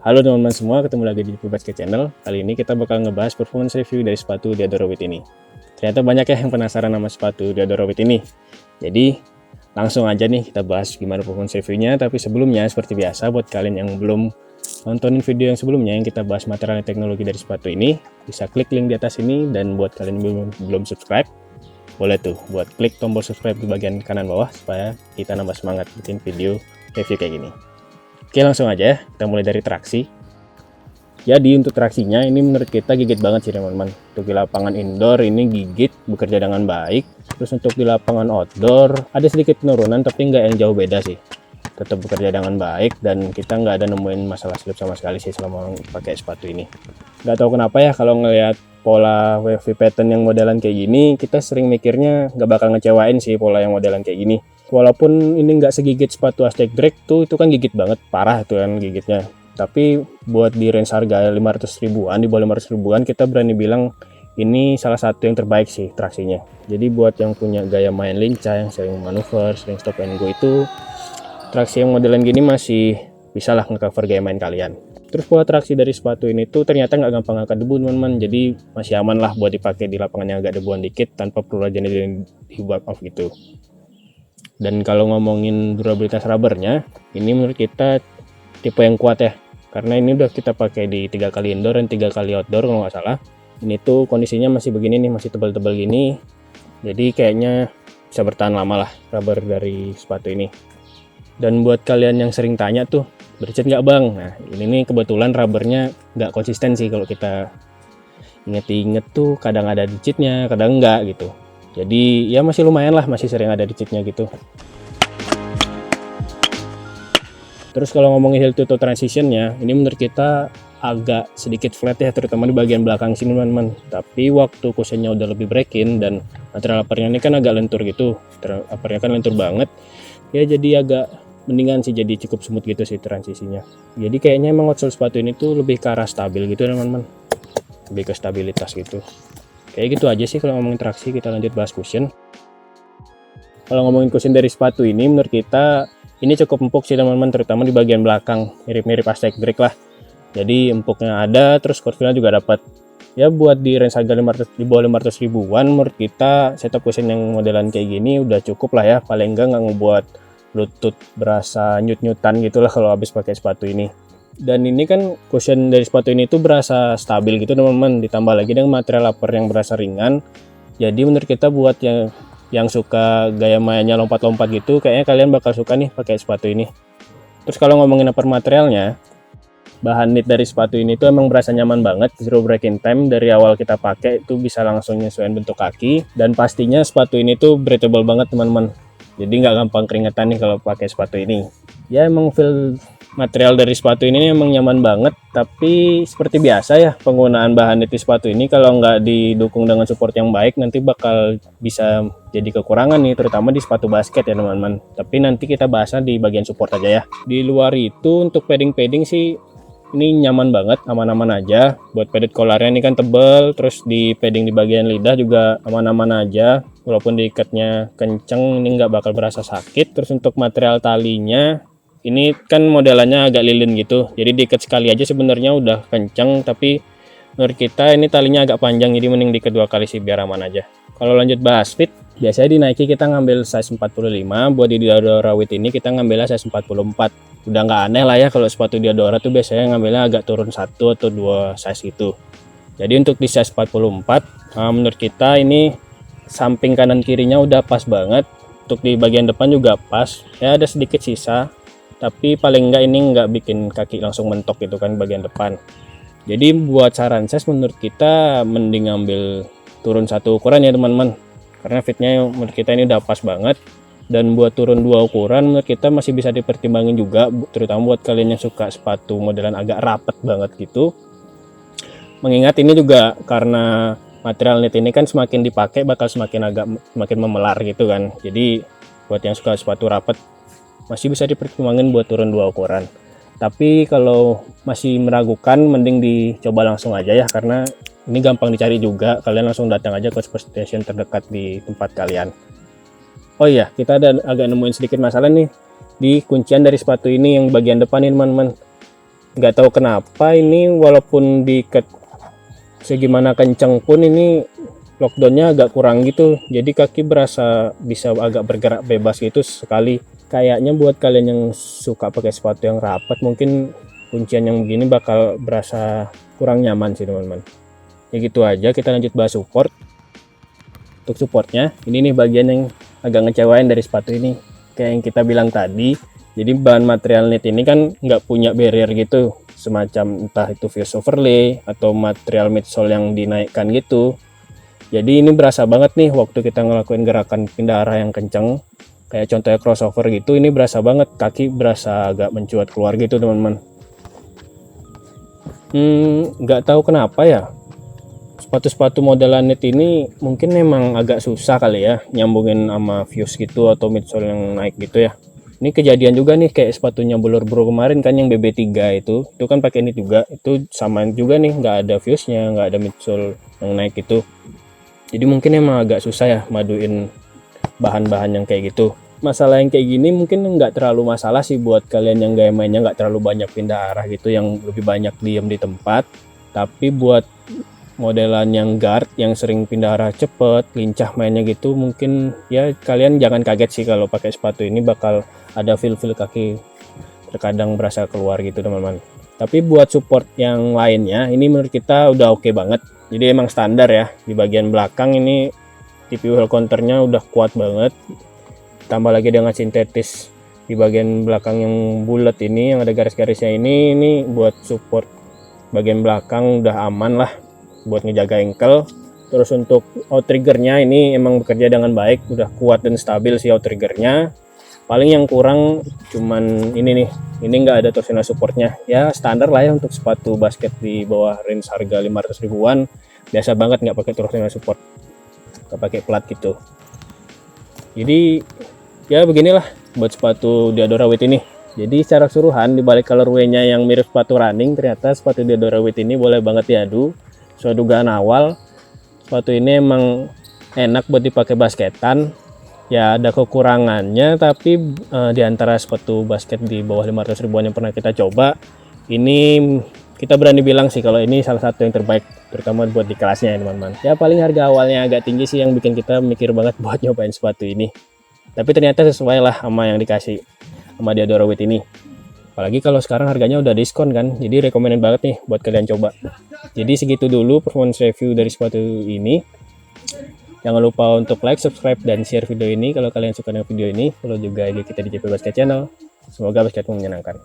Halo teman-teman semua, ketemu lagi di Basket Channel. Kali ini kita bakal ngebahas performance review dari sepatu Diadora With ini. Ternyata banyak ya yang penasaran sama sepatu Diadora With ini. Jadi langsung aja nih kita bahas gimana performance reviewnya. Tapi sebelumnya seperti biasa buat kalian yang belum nontonin video yang sebelumnya yang kita bahas material dan teknologi dari sepatu ini, bisa klik link di atas ini. Dan buat kalian yang belum subscribe, boleh tuh buat klik tombol subscribe di bagian kanan bawah supaya kita nambah semangat bikin video review kayak gini. Oke, langsung aja ya, kita mulai dari traksi. Jadi untuk traksinya ini menurut kita gigit banget sih teman-teman. Untuk di lapangan indoor ini gigit, bekerja dengan baik. Terus untuk di lapangan outdoor ada sedikit penurunan tapi nggak yang jauh beda sih. Tetap bekerja dengan baik dan kita nggak ada nemuin masalah slip sama sekali sih selama pakai sepatu ini. Nggak tahu kenapa ya, kalau ngelihat pola wavy pattern yang modelan kayak gini, kita sering mikirnya nggak bakal ngecewain sih pola yang modelan kayak gini. Walaupun ini nggak segigit sepatu Aztec Drake tuh, itu kan gigit banget, parah tuh kan gigitnya. Tapi buat di range harga 500 ribuan, di bawah 500 ribuan, kita berani bilang ini salah satu yang terbaik sih traksinya. Jadi buat yang punya gaya main lincah, yang sering manuver, sering stop and go, itu traksi yang modelan gini masih bisa lah nge-cover gaya main kalian. Terus pola traksi dari sepatu ini tuh ternyata nggak gampang angkat debu teman-teman, jadi masih aman lah buat dipakai di lapangan yang agak debuan dikit tanpa perlu rajin di wipe off gitu. Dan kalau ngomongin durabilitas rubbernya, ini menurut kita tipe yang kuat ya, karena ini udah kita pakai di 3 kali indoor dan 3 kali outdoor kalau nggak salah. Ini tuh kondisinya masih begini nih, masih tebal-tebal gini, jadi kayaknya bisa bertahan lama lah rubber dari sepatu ini. Dan buat kalian yang sering tanya tuh, bercet nggak bang? Nah ini nih kebetulan rubbernya nggak konsisten sih, kalau kita inget-inget tuh kadang ada dicitnya, kadang enggak gitu. Jadi ya masih lumayan lah, masih sering ada dicitnya gitu. Terus kalau ngomongin heel to toe transitionnya, ini menurut kita agak sedikit flat ya, terutama di bagian belakang sini teman-teman. Tapi waktu cushionnya udah lebih break-in dan material uppernya ini kan agak lentur gitu, uppernya kan lentur banget ya, jadi agak mendingan sih, jadi cukup smooth gitu sih transisinya. Jadi kayaknya emang outsole sepatu ini tuh lebih ke arah stabil gitu teman-teman, lebih ke stabilitas gitu. Kayak gitu aja sih kalau ngomongin traksi. Kita lanjut bahas cushion. Kalau ngomongin cushion dari sepatu ini, menurut kita ini cukup empuk sih teman-teman, terutama di bagian belakang, mirip-mirip Aztec Drake lah. Jadi empuknya ada, terus curve-nya juga dapat. Ya buat di range harga 500, di bawah 500 ribuan, menurut kita setup cushion yang modelan kayak gini udah cukup lah ya. Paling enggak nggak ngebuat lutut berasa nyut-nyutan gitu lah kalau habis pakai sepatu ini. Dan ini kan cushion dari sepatu ini tuh berasa stabil gitu teman-teman, ditambah lagi dengan material upper yang berasa ringan. Jadi menurut kita buat yang suka gaya mainnya lompat-lompat gitu, kayaknya kalian bakal suka nih pakai sepatu ini. Terus kalau ngomongin upper materialnya, bahan knit dari sepatu ini tuh emang berasa nyaman banget, zero break-in time. Dari awal kita pakai itu bisa langsung nyesuaiin bentuk kaki, dan pastinya sepatu ini tuh breathable banget teman-teman. Jadi nggak gampang keringetan nih kalau pakai sepatu ini. Ya emang feel material dari sepatu ini emang nyaman banget, tapi seperti biasa ya, penggunaan bahan knit di sepatu ini kalau nggak didukung dengan support yang baik nanti bakal bisa jadi kekurangan nih, terutama di sepatu basket ya teman-teman. Tapi nanti kita bahasnya di bagian support aja ya. Di luar itu untuk padding sih ini nyaman banget, aman-aman aja. Buat padded collarnya ini kan tebel, terus di padding di bagian lidah juga aman-aman aja. Walaupun diikatnya kenceng, ini nggak bakal berasa sakit. Terus untuk material talinya, ini kan modelannya agak lilin gitu, jadi diikat sekali aja sebenarnya udah kenceng, tapi menurut kita ini talinya agak panjang, jadi mending diikat 2 kali sih biar aman aja. Kalau lanjut bahas fit, biasanya di Nike kita ngambil size 45, buat di Diadora With ini kita ngambilnya size 44. Udah nggak aneh lah ya kalau sepatu Diadora tuh biasanya ngambilnya agak turun 1 atau 2 size gitu. Jadi untuk di size 44, menurut kita ini samping kanan kirinya udah pas banget. Untuk di bagian depan juga pas, ya ada sedikit sisa, tapi paling enggak ini enggak bikin kaki langsung mentok gitu kan bagian depan. Jadi buat saran size menurut kita mending ambil turun 1 ukuran ya teman-teman, karena fitnya menurut kita ini udah pas banget. Dan buat turun 2 ukuran menurut kita masih bisa dipertimbangin juga, terutama buat kalian yang suka sepatu modelan agak rapet banget gitu. Mengingat ini juga karena material knit ini kan semakin dipakai bakal semakin memelar gitu kan. Jadi buat yang suka sepatu rapet masih bisa dipertimbangkan buat turun 2 ukuran. Tapi kalau masih meragukan mending dicoba langsung aja ya, karena ini gampang dicari juga. Kalian langsung datang aja ke Sport Station terdekat di tempat kalian. Oh iya, kita agak nemuin sedikit masalah nih di kuncian dari sepatu ini yang bagian depan nih teman-teman. nggak tahu kenapa ini walaupun diikat segimana kenceng pun ini lockdownnya agak kurang gitu, jadi kaki berasa bisa agak bergerak bebas gitu sekali. Kayaknya buat kalian yang suka pakai sepatu yang rapat, mungkin kuncian yang begini bakal berasa kurang nyaman sih teman-teman. Ya gitu aja, kita lanjut bahas support. Untuk supportnya, ini nih bagian yang agak ngecewain dari sepatu ini. Kayak yang kita bilang tadi, jadi bahan material knit ini kan nggak punya barrier gitu, semacam entah itu fuse overlay atau material midsole yang dinaikkan gitu. Jadi ini berasa banget nih waktu kita ngelakuin gerakan pindah arah yang kenceng, kayak contohnya crossover gitu, ini berasa banget kaki berasa agak mencuat keluar gitu teman-teman. Nggak tahu kenapa ya, sepatu-sepatu modelan knit ini mungkin memang agak susah kali ya nyambungin sama fuse gitu atau midsole yang naik gitu ya. Ini kejadian juga nih kayak sepatunya Blur Bro kemarin kan yang BB3 itu kan pakai knit juga, itu sama juga nih, nggak ada fuse-nya, nggak ada midsole yang naik itu. Jadi mungkin emang agak susah ya maduin bahan-bahan yang kayak gitu. Masalah yang kayak gini mungkin nggak terlalu masalah sih buat kalian yang gaya mainnya nggak terlalu banyak pindah arah gitu, yang lebih banyak diem di tempat. Tapi buat modelan yang guard yang sering pindah arah cepet, lincah mainnya gitu, mungkin ya kalian jangan kaget sih kalau pakai sepatu ini bakal ada feel-feel kaki terkadang berasa keluar gitu teman-teman. Tapi buat support yang lainnya ini menurut kita udah oke banget. Jadi emang standar ya, di bagian belakang ini TPU heel counternya udah kuat banget, tambah lagi dengan sintetis di bagian belakang yang bulat ini yang ada garis-garisnya ini buat support bagian belakang udah aman lah buat ngejaga ankle. Terus untuk outriggernya ini emang bekerja dengan baik, udah kuat dan stabil sih outriggernya. Paling yang kurang cuman ini nih, ini nggak ada torsional supportnya, ya standar lah ya untuk sepatu basket di bawah range harga 500 ribuan, biasa banget nggak pakai torsional support, nggak pakai plat gitu. Jadi ya beginilah buat sepatu Diadora Weight ini. Jadi secara keseluruhan dibalik colorway-nya yang mirip sepatu running, ternyata sepatu Diadora Weight ini boleh banget diadu. Sesuai dugaan awal, sepatu ini emang enak buat dipakai basketan. Ya ada kekurangannya, tapi di antara sepatu basket di bawah 500 ribuan yang pernah kita coba, ini kita berani bilang sih kalau ini salah satu yang terbaik, terutama buat di kelasnya ya teman-teman. Ya paling harga awalnya agak tinggi sih yang bikin kita mikir banget buat nyobain sepatu ini. Tapi ternyata sesuai lah sama yang dikasih sama Diadora Weight ini. Apalagi kalau sekarang harganya udah diskon kan, jadi recommended banget nih buat kalian coba. Jadi segitu dulu performance review dari sepatu ini. Jangan lupa untuk like, subscribe, dan share video ini kalau kalian suka dengan video ini. Follow juga IG kita di JP Basket Channel. Semoga basketmu menyenangkan.